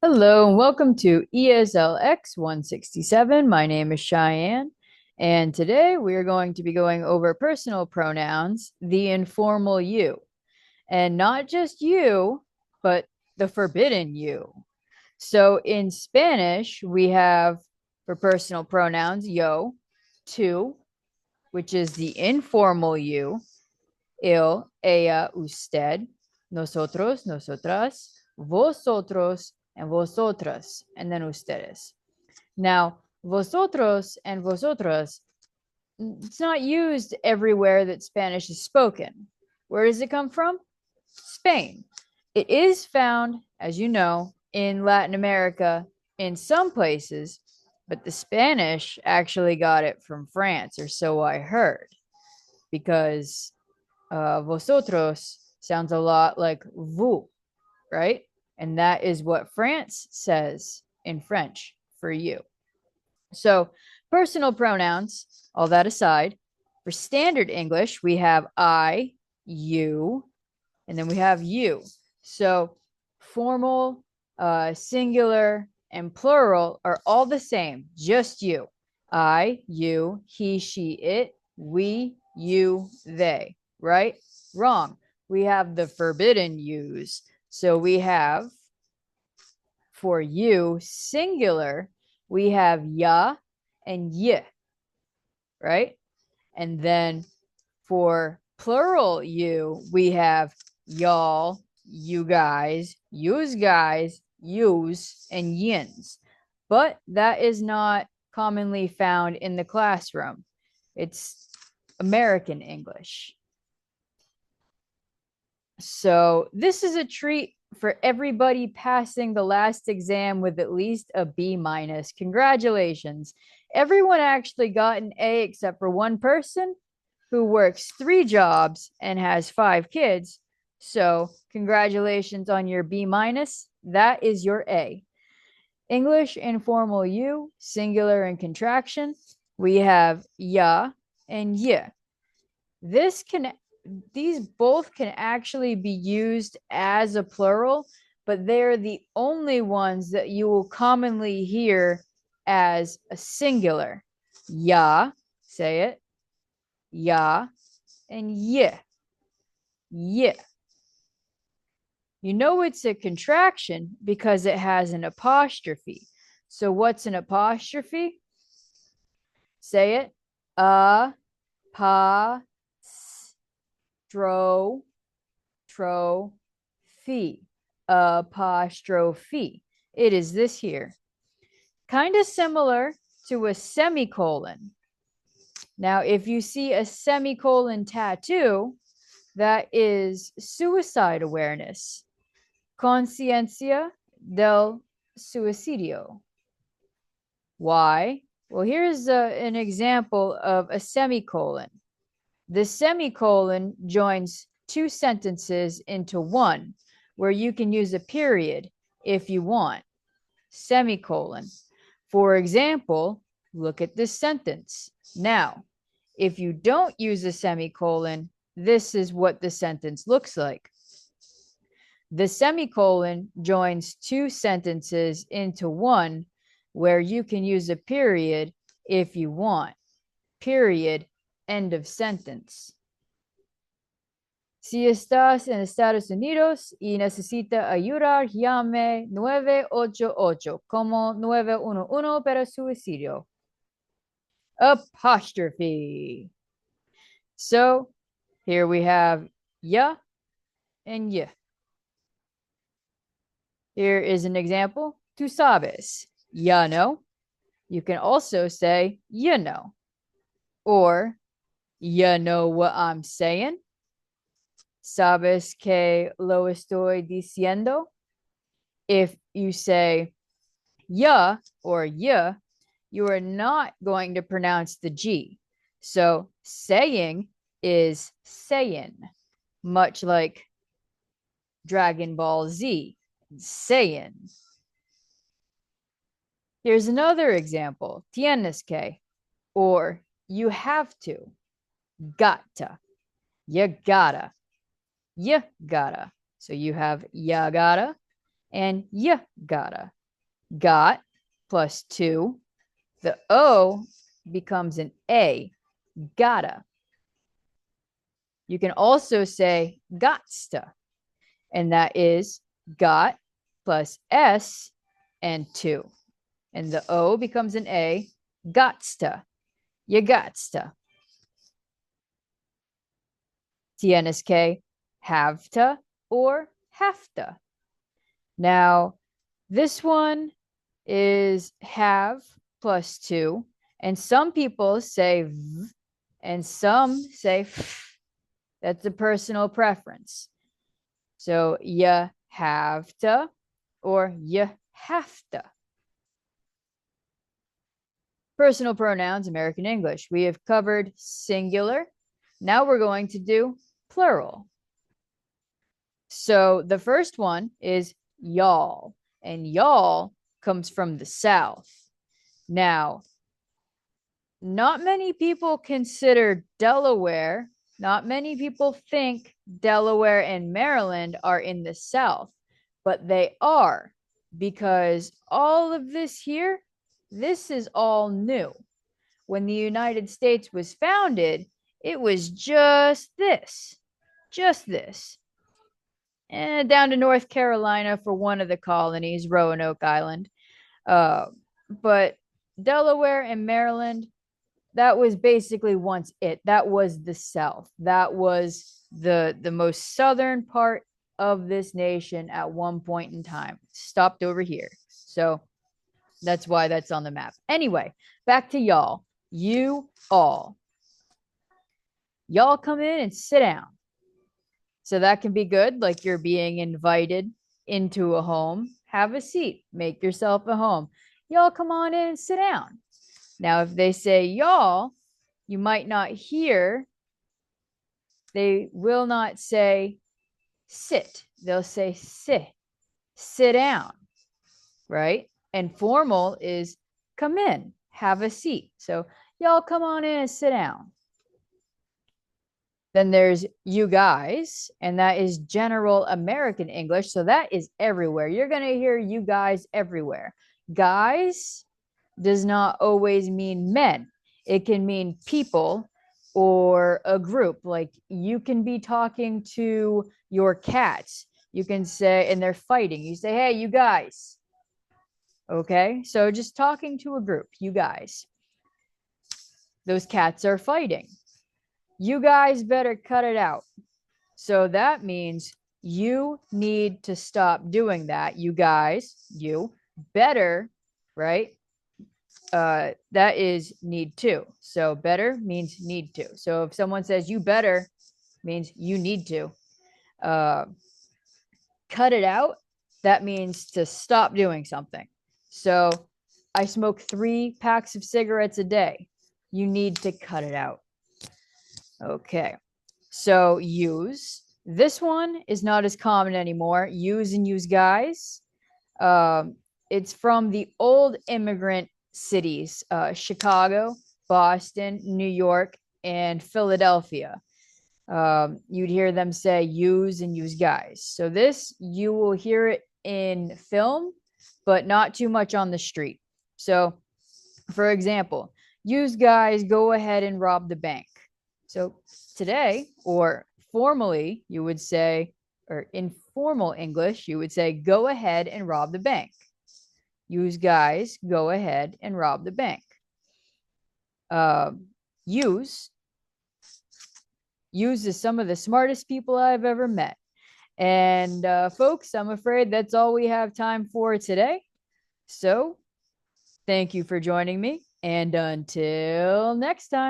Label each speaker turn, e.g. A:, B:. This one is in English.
A: Hello and welcome to ESLX 167. My name is Cheyenne, and today we are going to be going over personal pronouns, the informal you, and not just you, but the forbidden you. So in Spanish, we have for personal pronouns yo, tú, which is the informal you, él, ella, usted, nosotros, nosotras, vosotros, and vosotras, and then ustedes. Now, vosotros and vosotras, it's not used everywhere that Spanish is spoken. Where does it come from? Spain. It is found, as you know, in Latin America in some places, but the Spanish actually got it from France, or so I heard, because vosotros sounds a lot like vous, right? And that is what France says in French for you. So, personal pronouns, all that aside, for standard English, we have I, you, and then we have you. So, formal, singular, and plural are all the same, just you. I, you, he, she, it, we, you, they, right? Wrong. We have the forbidden yous. So we have for you, singular, we have ya and y, right? And then for plural you, we have y'all, you guys, yous, and yins. But that is not commonly found in the classroom. It's American English. So this is a treat for everybody passing the last exam with at least a B minus. Congratulations. Everyone actually got an A except for one person who works 3 jobs and has 5 kids. So congratulations on your B minus. That is your A. English informal you, singular and contraction. We have ya and ya. This can these both can actually be used as a plural, but they're the only ones that you will commonly hear as a singular. Ya, say it, ya, and yeah, yeah. You know it's a contraction because it has an apostrophe. So what's an apostrophe? Say it. Pa, stro, trophy, apostrophe. It is this here. Kind of similar to a semicolon. Now, if you see a semicolon tattoo, that is suicide awareness. Conciencia del suicidio. Why? Well, here's an example of a semicolon. The semicolon joins 2 sentences into one, where you can use a period if you want. Semicolon. For example, look at this sentence. Now, if you don't use a semicolon, this is what the sentence looks like. The semicolon joins 2 sentences into one, where you can use a period if you want. Period. End of sentence. Si estás en Estados Unidos y necesita ayuda, llame 988 como 911 para suicidio. Apostrophe. So here we have ya and ya. Here is an example. Tú sabes. Ya know. You can also say you know. Or you know what I'm saying. ¿Sabes que lo estoy diciendo? If you say ya or ya, you are not going to pronounce the G. So saying is saying, much like Dragon Ball Z, saying. Here's another example, tienes que, or you have to, gotta, you gotta, you gotta. So you have ya gotta, and you gotta. Got plus 2. The O becomes an A. Gotta. You can also say gotsta, and that is got plus S and 2. And the O becomes an A. Gotsta. You gotsta. Tienes que, have to, or have to. Now, this one is have plus 2, and some people say v, and some say f. That's a personal preference. So you have to, or you have to. Personal pronouns, American English. We have covered singular. Now we're going to do plural. So the first one is y'all, and y'all comes from the South. Now, not many people consider Delaware, not many people think Delaware and Maryland are in the South, but they are, because all of this here, this is all new. When the United States was founded, it was just this. And down to North Carolina for one of the colonies, Roanoke Island. But Delaware and Maryland, that was basically once it. That was the South. That was the most southern part of this nation at one point in time. Stopped over here. So that's why that's on the map. Anyway, back to y'all. You all. Y'all come in and sit down. So that can be good, like you're being invited into a home. Have a seat, make yourself a home. Y'all come on in and sit down. Now, if they say y'all, you might not hear. They will not say sit. They'll say sit down, right? And formal is come in, have a seat. So y'all come on in and sit down. Then there's you guys, and that is general American English. So that is everywhere. You're going to hear you guys everywhere. Guys does not always mean men. It can mean people or a group. Like you can be talking to your cats. You can say, and they're fighting. You say, hey, you guys. Okay. So just talking to a group, you guys. Those cats are fighting. You guys better cut it out. So that means you need to stop doing that. You guys, you better, right? That is need to. So better means need to. So if someone says you better, means you need to. Cut it out, that means to stop doing something. So I smoke 3 packs of cigarettes a day. You need to cut it out. Okay, so use. This one is not as common anymore. Use and use guys. It's from the old immigrant cities, Chicago, Boston, New York, and Philadelphia. You'd hear them say use and use guys. So this, you will hear it in film, but not too much on the street. So, for example, use guys, go ahead and rob the bank. So today, or formally, you would say, or in formal English, you would say, go ahead and rob the bank. Use guys, go ahead and rob the bank. Use is some of the smartest people I've ever met. And folks, I'm afraid that's all we have time for today. So thank you for joining me. And until next time.